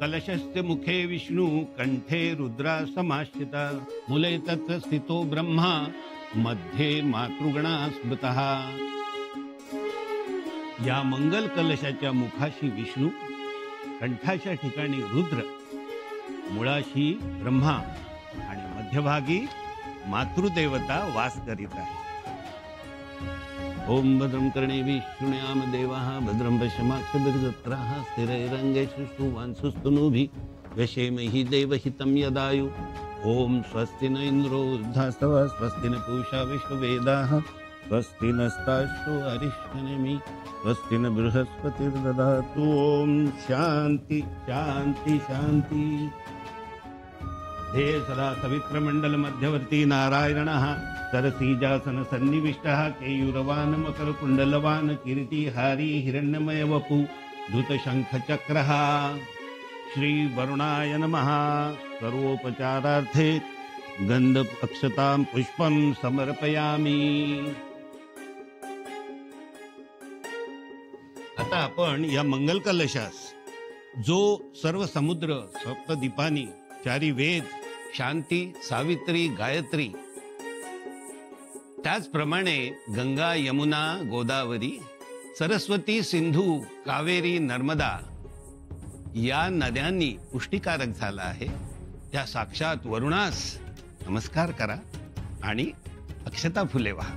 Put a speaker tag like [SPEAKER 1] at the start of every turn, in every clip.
[SPEAKER 1] कलशस्य मुखे विष्णु कंठे रुद्रा समाश्रिता मूले तत्र स्थितो ब्रह्मा मध्ये मातृगणा स्मृतः। या मंगल कलशाच्या मुखाशी विष्णू, कंठाच्या ठिकाणी रुद्र, मुळाशी ब्रह्मा आणि मध्यभागी मातृदेवता वास करीत आहे। ओम भद्रं कर्णेभिः शृणुयाम देवाः भद्रं पश्येमाक्षभिर्जत्राः स्थिरैरङ्गैः सुष्ठुवांसुस्तनूभिः व्यशेमहि देवहितं यदायु। ओम स्वस्ति न इन्द्रो वृद्धास्तवः स्वस्ति न पूषा विश्ववेदाः स्वस्ति नस्तार्क्ष्यो अरिष्टनेमिः स्वस्ति न बृहस्पतिर्दधातु। ओम शांति शांति शांति। हे सदा सवित्रमण्डल मध्यवर्ती नारायणः सरसीजासन सन्निविष्टः केयूरवान् मकरकुण्डलवान् किरीटिहारी हिरण्यमय वपु धृतशङ्खचक्रः। श्री वरुणाय नमः। सर्वोपचारार्थे गंध अक्षतां पुष्पं समर्पयामि। आता आपण या मंगल कलशास जो सर्व समुद्र सप्तदीपानी चारी वेद शांती सावित्री गायत्री त्याचप्रमाणे गंगा यमुना गोदावरी सरस्वती सिंधू कावेरी नर्मदा या नद्यांनी पुष्टिकारक झाला आहे त्या साक्षात वरुणास नमस्कार करा आणि अक्षता फुले वाहा।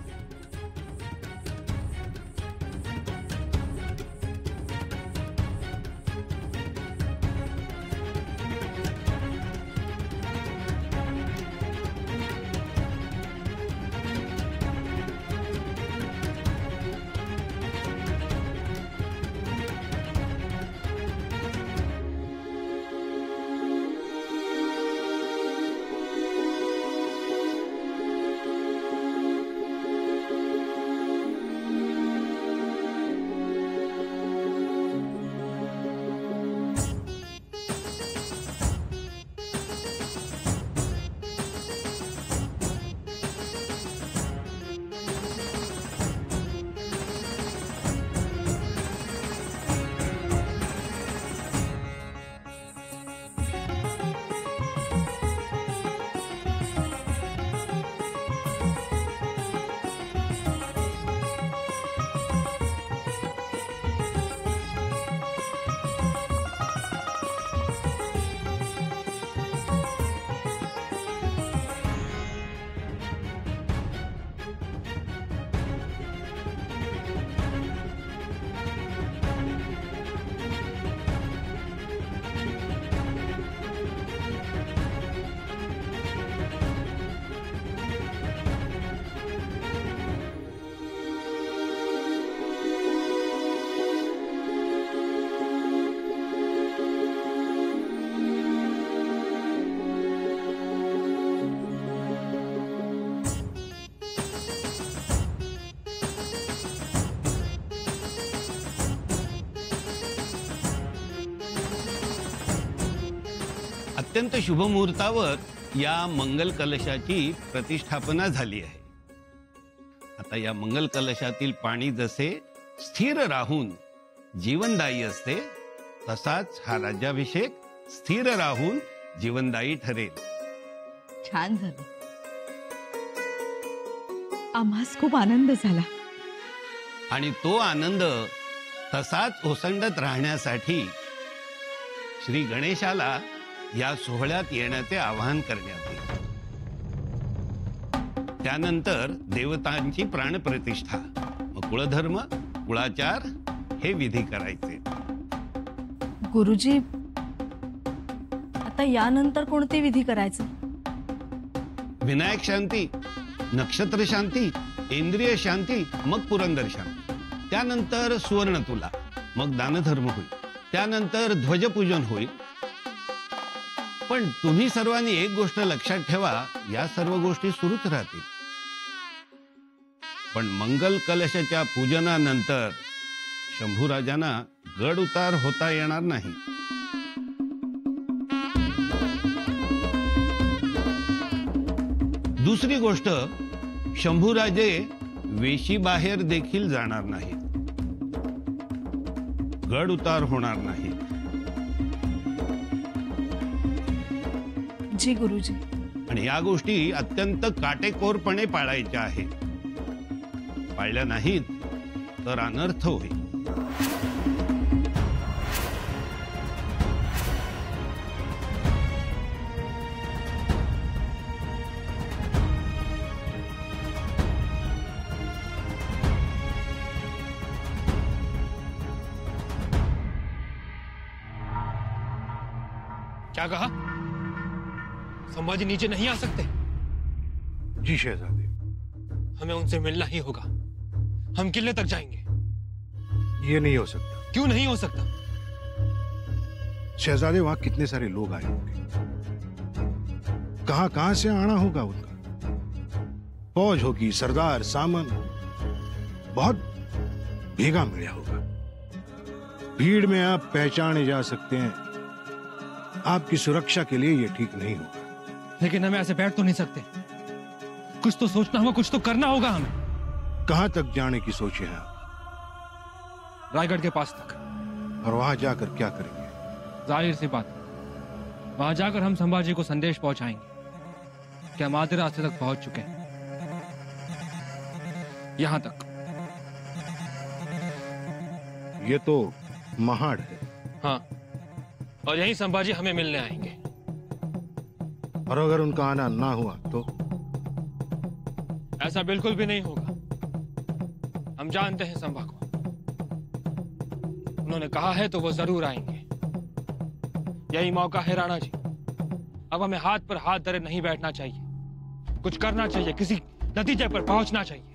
[SPEAKER 1] अत्यंत शुभ मुहूर्तावर या मंगल कलशाची प्रतिष्ठापना झाली आहे। आता या मंगल कलशातील पाणी जसे स्थिर राहून जीवनदायी असते तसाच हा राज्याभिषेक स्थिर राहून जीवनदायी ठरेल।
[SPEAKER 2] छान झालं, आम्हास खूप आनंद झाला
[SPEAKER 1] आणि तो आनंद तसाच ओसंडत राहण्यासाठी श्री गणेशाला या सोहळ्यात येण्याचे आवाहन करण्यात येईल। त्यानंतर देवतांची प्राणप्रतिष्ठा, मग कुळधर्म कुळाचार हे विधी करायचे।
[SPEAKER 2] गुरुजी, आता यानंतर कोणते विधी करायचे?
[SPEAKER 1] विनायक शांती, नक्षत्र शांती, इंद्रिय शांती, मग पुरंदर शांती, त्यानंतर सुवर्ण तुला, मग दानधर्म होईल, त्यानंतर ध्वजपूजन होईल। पण तुम्ही सर्वांनी एक गोष्ट लक्षात ठेवा, या सर्व गोष्टी सुरूच राहतील, पण मंगल कलशाच्या पूजनानंतर शंभूराजांना गड उतार होता येणार नाही। दुसरी गोष्ट, शंभूराजे वेशी बाहेर देखील जाणार नाहीत, गड उतार होणार नाही।
[SPEAKER 2] जी गुरुजी.
[SPEAKER 1] आणि या गोष्टी अत्यंत काटेकोरपणे पाळायच्या आहेत. पाळल्या नाहीत तर अनर्थ होईल.
[SPEAKER 3] क्या कहा? संभाजी नीचे नहीं आ सकते?
[SPEAKER 4] जी शहजादे,
[SPEAKER 3] हमें उनसे मिलना ही होगा. हम किले तक जाएंगे.
[SPEAKER 4] ये नहीं हो सकता.
[SPEAKER 3] क्यों नहीं हो सकता?
[SPEAKER 4] शहजादे, वहां कितने सारे लोग आए होंगे, कहां कहां से आना होगा उनका. फौज होगी, सरदार, सामन, बहुत भीगा मिला होगा. भीड़ में आप पहचाने जा सकते हैं. आपकी सुरक्षा के लिए यह ठीक नहीं होगा.
[SPEAKER 3] लेकिन हमें ऐसे बैठ तो नहीं सकते. कुछ तो सोचना होगा, कुछ तो करना होगा हमें.
[SPEAKER 4] कहां तक जाने की सोचे हैं आप?
[SPEAKER 3] रायगढ़ के पास तक.
[SPEAKER 4] और वहां जाकर क्या करेंगे?
[SPEAKER 3] जाहिर सी बात, वहां जाकर हम संभाजी को संदेश पहुंचाएंगे कि हम आधे रास्ते तक पहुंच चुके हैं. यहां तक.
[SPEAKER 4] ये तो महाड़ है.
[SPEAKER 3] हाँ, और यहीं संभाजी हमें मिलने आएंगे.
[SPEAKER 4] और अगर उनका आना ना हुआ तो?
[SPEAKER 3] ऐसा बिल्कुल भी नहीं होगा. हम जानते हैं संभा को. उन्होंने कहा है तो वो जरूर आएंगे. यही मौका है राणा जी. अब हमें हाथ पर हाथ धरे नहीं बैठना चाहिए. कुछ करना चाहिए, किसी नतीजे पर पहुंचना चाहिए.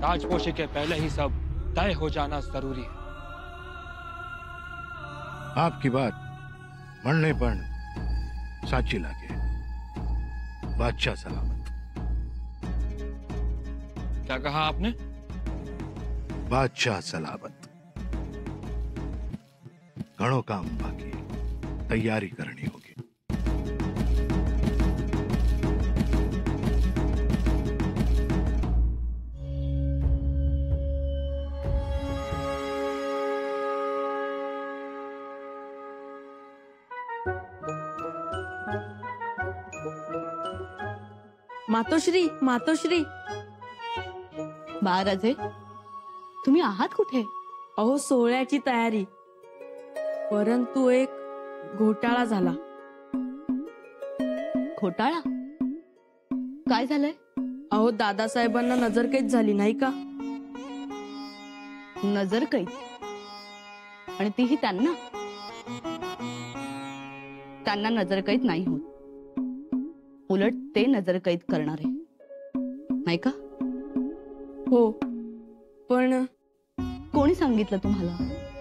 [SPEAKER 3] राजपोशी के पहले ही सब तय हो जाना जरूरी है.
[SPEAKER 4] आपकी बात मरने पर साची लागे. बादशाह सलामत.
[SPEAKER 3] क्या कहा आपने?
[SPEAKER 4] बादशाह सलामत. घणो काम बाकी, तैयारी करनी होगी.
[SPEAKER 5] मातोश्री, मातोश्री.
[SPEAKER 2] महाराजे, तुम्ही आहात कुठे?
[SPEAKER 5] अहो, सोहळ्याची तयारी. परंतु एक घोटाळा झाला.
[SPEAKER 2] घोटाळा? काय झालंय?
[SPEAKER 5] अहो, दादासाहेबांना नजरकैद झाली नाही का?
[SPEAKER 2] नजरकैद? आणि तीही त्यांना? त्यांना नजरकैद नाही होत. उलट ते नजरकैद करणारे, नाही का?
[SPEAKER 5] हो, पण
[SPEAKER 2] कोणी सांगितलं तुम्हाला?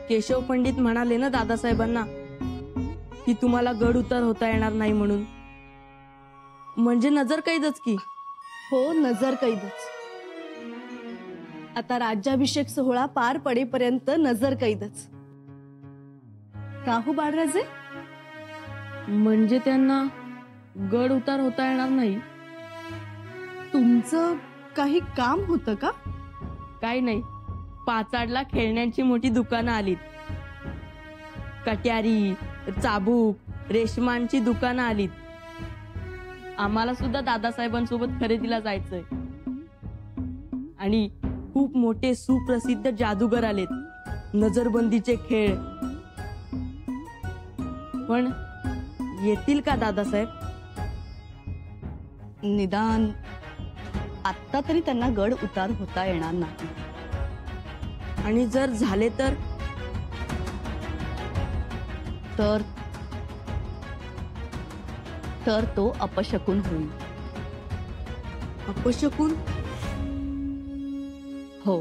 [SPEAKER 5] केशव पंडित म्हणाले ना दादासाहेबांना की तुम्हाला गड उतार होता येणार नाही म्हणून. म्हणजे नजरकैदच की.
[SPEAKER 2] हो, नजरकैदच. आता राज्याभिषेक सोहळा पार पडेपर्यंत नजरकैदच. काहू बाळराजे?
[SPEAKER 5] म्हणजे त्यांना गड उतार होता येणार नाही.
[SPEAKER 2] तुमचं काही काम होतं का?
[SPEAKER 5] काही नाही. पाचाडला खेळण्यांची मोठी दुकानं आलीत. कट्यारी, चाबूक, रेशमांची दुकानं आलीत. आम्हाला सुद्धा दादासाहेबांसोबत खरेदीला जायचंय. आणि खूप मोठे सुप्रसिद्ध जादूगर आलेत. नजरबंदीचे खेळ. पण येतील का दादासाहेब?
[SPEAKER 2] निदान आत्ता तरी त्यांना गड उतार होता येणार नाही.
[SPEAKER 5] आणि जर झाले तर?
[SPEAKER 2] तर तो अपशकुन होईल.
[SPEAKER 5] अपशकुन?
[SPEAKER 2] हो.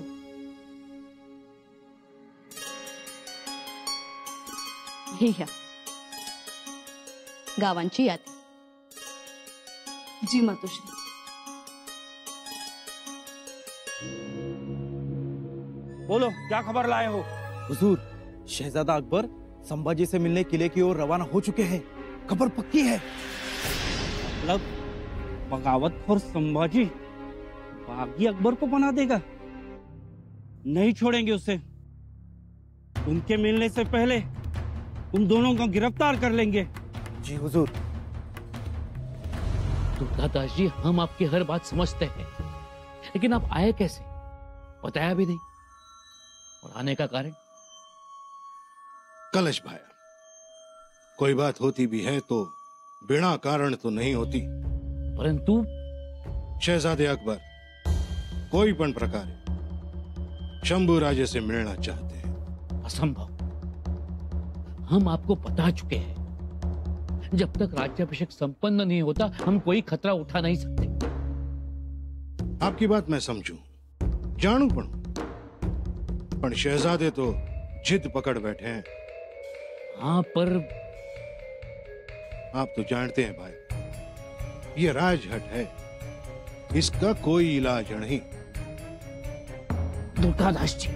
[SPEAKER 2] हे घ्या गावांची यादी. जी मातोश्री.
[SPEAKER 6] बोलो, क्या खबर लाए हो? हुजूर, शहजादा अकबर संभाजी से मिलने किले की ओर रवाना हो चुके हैं. खबर पक्की है.
[SPEAKER 7] मतलब बगावतखोर संभाजी बागी अकबर को बना देगा? नहीं छोड़ेंगे उसे. उनके मिलने से पहले उन दोनों को गिरफ्तार कर लेंगे.
[SPEAKER 6] जी हुजूर,
[SPEAKER 8] दुर्गादास जी, हम आपकी हर बात समझते हैं, लेकिन आप आए कैसे, बताया भी नहीं, और आने का कारण?
[SPEAKER 4] कलश भाया, कोई बात होती भी है तो बिना कारण तो नहीं होती।
[SPEAKER 8] परंतु
[SPEAKER 4] शहजादे अकबर कोई पण प्रकारे शंभू राजे से मिलना चाहते हैं।
[SPEAKER 8] असंभव। हम आपको बता चुके हैं, जब तक राज्याभिषेक संपन्न नहीं होता हम कोई खतरा उठा नहीं सकते।
[SPEAKER 4] आपकी बात मैं समझूं, जानू पण शहजादे तो जिद पकड़ बैठे हैं।
[SPEAKER 8] हाँ, पर
[SPEAKER 4] आप तो जानते हैं भाई, ये राजहट है, इसका कोई इलाज नहीं।
[SPEAKER 8] दुर्गादास जी,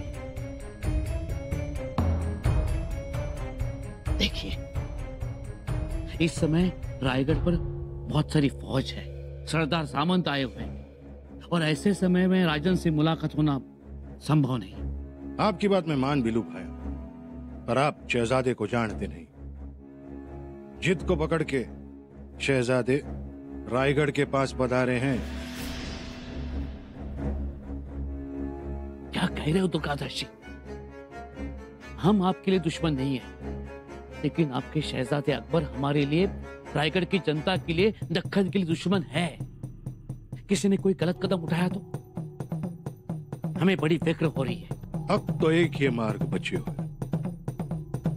[SPEAKER 8] देखिए, इस समय रायगढ़ पर बहुत सारी फौज है, सरदार सामंत आए हुए हैं, और ऐसे समय में राजन से मुलाकात होना संभव नहीं।
[SPEAKER 4] आपकी बात मैं मान भी लूं भाई, पर आप शहजादे को जानते नहीं। जिद को पकड़ के शहजादे रायगढ़ के पास पधारे हैं।
[SPEAKER 8] क्या कह रहे हो दुर्गादास जी? हम आपके लिए दुश्मन नहीं है, लेकिन आपके शहजादे अकबर हमारे लिए, रायगढ़ की जनता के लिए, दक्कन के लिए दुश्मन है। किसी ने कोई गलत कदम उठाया तो हमें बड़ी फिक्र हो रही है।
[SPEAKER 4] अब तो एक ही मार्ग बचे हुए,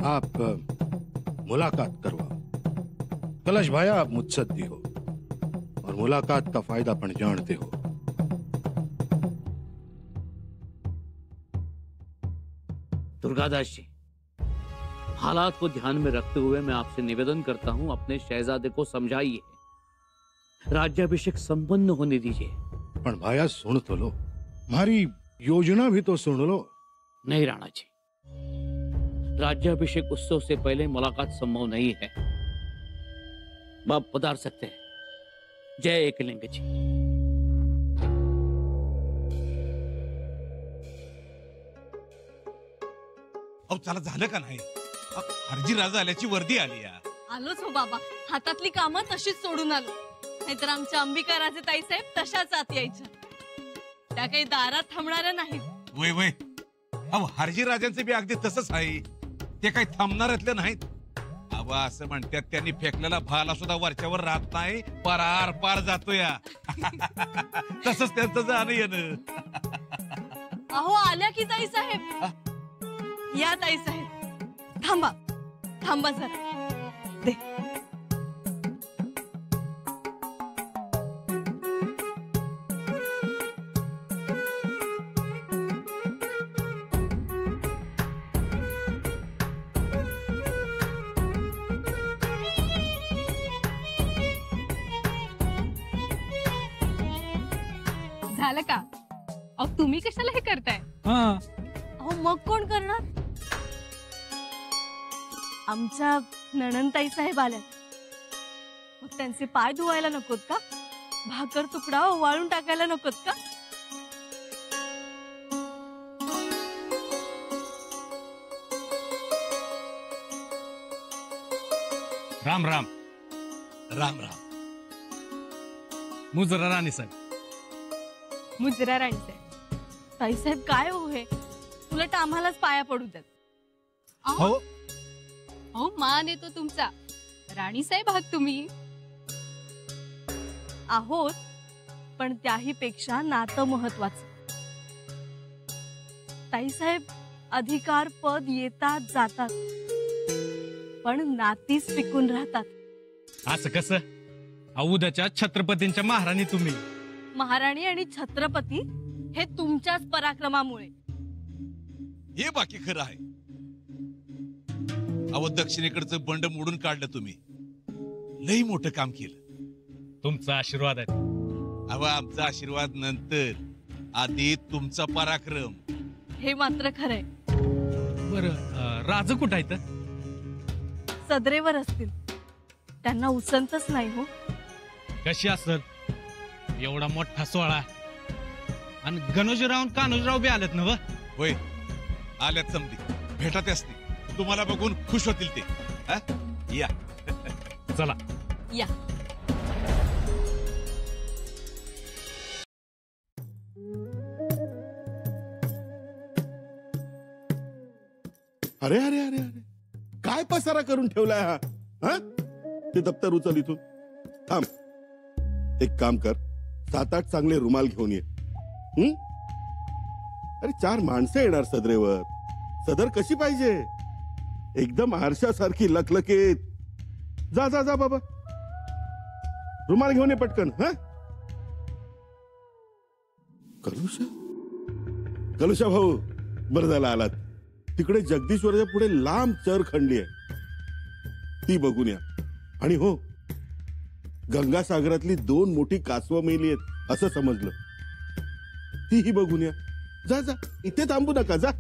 [SPEAKER 4] आप मुलाकात करवाओ। कलश भाया, आप मुत्सद्दी हो और मुलाकात का फायदा पण जानते हो।
[SPEAKER 8] दुर्गादास जी, हालात को ध्यान में रखते हुए मैं आपसे निवेदन करता हूं, अपने शहजादे को समझाइए, राज्याभिषेक संपन्न होने दीजिए।
[SPEAKER 4] पण भाया सुन तो लो, हमारी योजना भी तो सुन लो।
[SPEAKER 8] नहीं राणा जी, राज्याभिषेक उत्सव से पहले मुलाकात संभव नहीं है। आप पधार सकते हैं। जय एकलिंग जी।
[SPEAKER 9] अहो चला, झालं का नाही? हरजी राजा आल्याची वर्दी आली या.
[SPEAKER 10] आलोच हो बाबा, हातातली कामं तशीच सोडून आलो, नाहीतर आमच्या अंबिका राजे ताई साहेब तशाच आत यायच्या, त्या काही दारात थांबणाऱ्या नाहीत.
[SPEAKER 9] वय वय, अहो हरजी राजांचे बी अगदी तसंच आहे, ते काही थांबणाऱ्यातले नाहीत. अहो असं म्हणतात त्यांनी फेकलेला भाला सुद्धा वरच्यावर राहत नाही, पार पार जातो या. तसंच त्यांचं जाणं येणं.
[SPEAKER 10] अहो आल्या की ताई साहेब. या ताई साहेब, थांबा थांबा जरा, दे.
[SPEAKER 11] झालं का? अहो तुम्ही कशाला हे करताय?
[SPEAKER 10] अहो मग कोण करणार? आमच्या नणंदताई साहेब आल्या, मग त्यांचे पाय धुवायला नकोत का? भाकर तुकडा ओवाळून टाकायला नकोत का?
[SPEAKER 3] राम राम.
[SPEAKER 9] राम राम.
[SPEAKER 3] मुजरा राणी साहेब.
[SPEAKER 11] मुजरा राणी साहेब.
[SPEAKER 10] ताई साहेब काय हो हे, उलट आम्हालाच पाया पडू देत.
[SPEAKER 3] हो
[SPEAKER 11] अहो मान येतो तुमचा, राणी साहेब आहात तुम्ही.
[SPEAKER 10] आहोत, पण त्याही पेक्षा नातं महत्वाचं. ताई साहेब, अधिकार पद येतात जातात, पण नातीच टिकून राहतात.
[SPEAKER 3] असं कसं? उद्याच्या छत्रपतींच्या महाराणी तुम्ही.
[SPEAKER 10] महाराणी आणि छत्रपती हे तुमच्याच पराक्रमामुळे.
[SPEAKER 9] हे बाकी खरं आहे. अहो दक्षिणेकडचं बंड मोडून काढलं तुम्ही, लई मोठं काम केलं.
[SPEAKER 3] तुमचा आशीर्वाद आहे.
[SPEAKER 9] अहो आमचा आशीर्वाद नंतर, आधी तुमचा पराक्रम.
[SPEAKER 10] हे मात्र खरंय.
[SPEAKER 3] बरं, राज कुठं आहे तर?
[SPEAKER 10] सदरेवर असतील, त्यांना उसंतच नाही हो.
[SPEAKER 3] कशी असल? एवढा मोठा सोहळा, आणि गणोजीराव कान्होजीराव बी आलेत ना?
[SPEAKER 9] होय, आल्यात समधी. भेटत असते, तुम्हाला बघून खुश होतील ते. या
[SPEAKER 3] चला
[SPEAKER 10] या.
[SPEAKER 12] अरे अरे अरे अरे काय पसारा करून ठेवलाय हा? ते दप्तर उचल इथून. थांब, एक काम कर, 7-8 चांगले रुमाल घेऊन ये. अरे 4 माणसं येणार सदरेवर. सदर कशी पाहिजे? एकदम आरशासारखी लखलखीत. जा जा जा बाबा, रुमाल घेऊन ये पटकन. कलुषा भाऊ, बरं झालं आलात. तिकडे जगदीश्वराच्या पुढे लांब चर खणली आहे, ती बघून या. आणि हो, गंगासागरातली 2 मोठी कासवं मेली आहेत असं समजलं, तीही बघून या. जा जा, इथे थांबू नका, जा.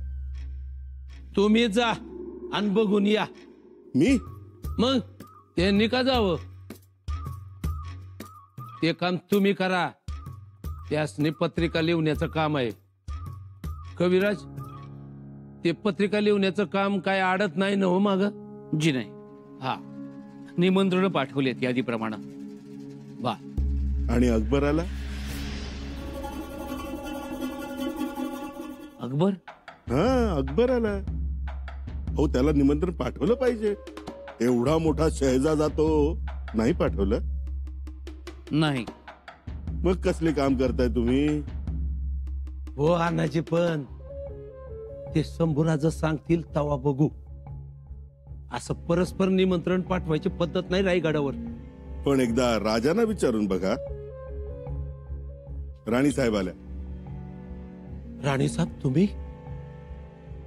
[SPEAKER 8] तुम्ही जा आणि बघून या.
[SPEAKER 12] मी
[SPEAKER 8] मग त्यांनी का जावं? ते काम तुम्ही करा. त्यासनी पत्रिका लिहण्याचं काम आहे. कविराज, ते पत्रिका लिहण्याचं काम काय आडत नाही ना हो माग? जी नाही. हा, निमंत्रण पाठवलेत यादीप्रमाणे. वा.
[SPEAKER 12] आणि अकबर आला?
[SPEAKER 8] अकबर?
[SPEAKER 12] हा, अकबर आला. हो, त्याला निमंत्रण पाठवलं पाहिजे. एवढा मोठा शहजादा तो नाही पाठवलं?
[SPEAKER 8] नाही.
[SPEAKER 12] मग कसले काम करताय तुम्ही?
[SPEAKER 8] हो अण्णाजी, पण ते शंभूराज सांगतील तवा बघू. असं परस्पर निमंत्रण पाठवायची पद्धत नाही रायगडावर.
[SPEAKER 12] पण एकदा राजांना विचारून बघा. राणी साहेब आल्या.
[SPEAKER 8] राणी साहेब, तुम्ही?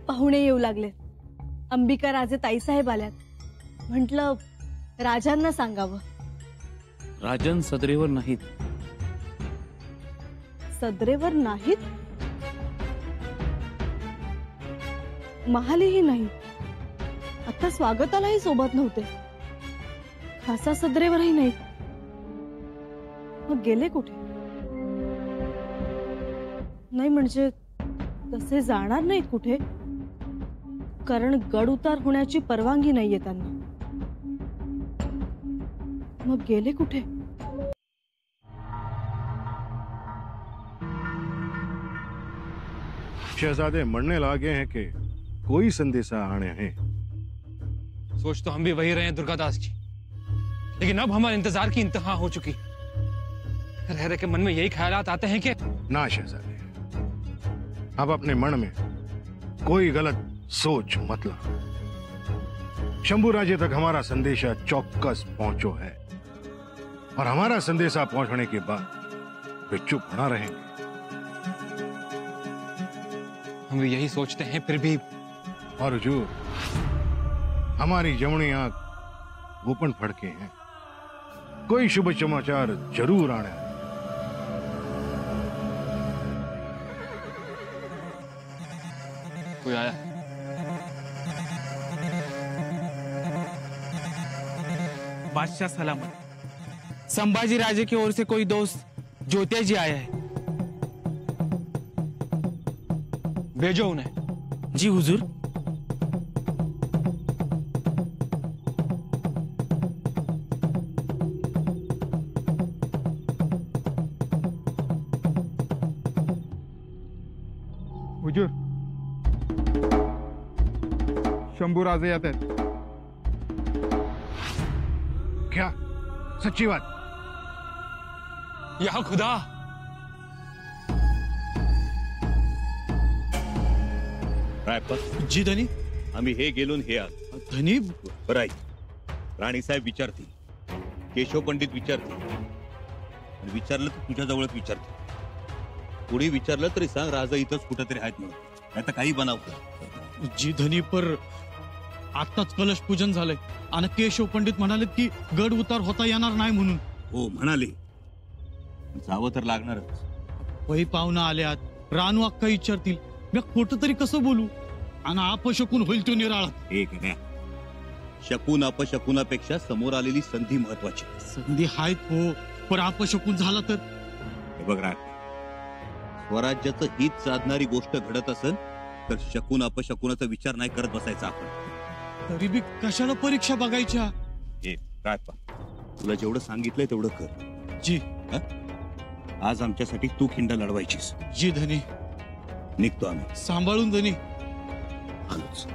[SPEAKER 10] पाहुणे येऊ लागले. अंबिका राजे ताईसाहेब आल्यात. म्हटलं राजांना सांगावं.
[SPEAKER 8] राजन सदरेवर नाहीत.
[SPEAKER 2] सदरेवर नाहीत? महालीही नाही. आता स्वागतालाही सोबत नव्हते. खासा सदरेवरही नाही. मग गेले कुठे? नाही म्हणजे तसे जाणार नाहीत कुठे, कारण गड उतार होण्याची परवानगी नाहीये त्यांना. मग गेले कुठे?
[SPEAKER 4] शहजादे मरने लगे हैं कि कोई संदेशा आने हैं?
[SPEAKER 3] सोच तो हम भी वही रहे हैं दुर्गादास जी, लेकिन अब हमारे इंतजार की इंतहा हो चुकी. रह रह के मन में यही ख्यालात आते हैं कि
[SPEAKER 4] ना शहजादे, अब अपने मन में कोई गलत सोच मत ला. शंभू राजे तक हमारा संदेशा चौकस पहुंचो है, और हमारा संदेशा पहुंचने के बाद वे चुप ना रहेंगे.
[SPEAKER 3] हम भी यही सोचते हैं, फिर भी.
[SPEAKER 4] और हुजूर, हमारी जमुनी आंख गोपन फड़के हैं. कोई शुभ समाचार जरूर आना है.
[SPEAKER 3] कोई आया?
[SPEAKER 6] बादशाह सलामत. संभाजी राजे की ओर से कोई दोस्त ज्योतिया जी आया है.
[SPEAKER 3] भेजो उन्हें.
[SPEAKER 6] जी हुजूर.
[SPEAKER 13] हुजूर, शंभू राजे येत आहेत.
[SPEAKER 4] क्या? सच्ची बात?
[SPEAKER 3] या खुदा.
[SPEAKER 6] जी धनी.
[SPEAKER 14] आम्ही हे गेलो हे आलो.
[SPEAKER 6] धनी
[SPEAKER 14] बराई. राणीसाहेब विचारतील, केशव पंडित विचारतील, आणि विचारलं तर तुझ्या जवळच विचारतील. पुढे विचारलं तरी सांग राजा इथंच कुठेतरी आहेत म्हणून, नाही तर काही बनवतं.
[SPEAKER 6] जी धनी, पर आताच कलश पूजन झालंय आणि केशव पंडित म्हणाले की गड उतार होता येणार नाही म्हणून.
[SPEAKER 14] हो म्हणाले, जावं तर लागणारच.
[SPEAKER 6] वही पाहुणा आल्यात, रानू अक्का विचारतील, मी खोटं तरी कसं बोलू, आणि अपशकून होईल तो निराळा.
[SPEAKER 14] एक नाही, शकून अपशकुनापेक्षा समोर आलेली संधी महत्वाची.
[SPEAKER 6] संधी आहेत हो, पण अपशकून झाला तर.
[SPEAKER 14] हे बघ राज, स्वराज्याचं हित साधणारी गोष्ट घडत असेल तर शकून अपशकुनाचा विचार नाही करत बसायचा आपण.
[SPEAKER 6] तरी बी कशाला परीक्षा बघायच्या.
[SPEAKER 14] हे राजपा, तुला जेवढं सांगितलंय तेवढं कर.
[SPEAKER 6] जी.
[SPEAKER 14] आज आमच्यासाठी तू खिंड लढवायचीस.
[SPEAKER 6] जी धनी.
[SPEAKER 14] निघतो आम्ही.
[SPEAKER 6] सांभाळून धनी.
[SPEAKER 14] आलोच.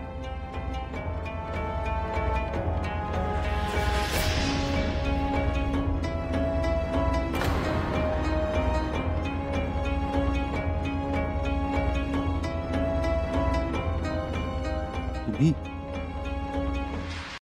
[SPEAKER 12] तुम्ही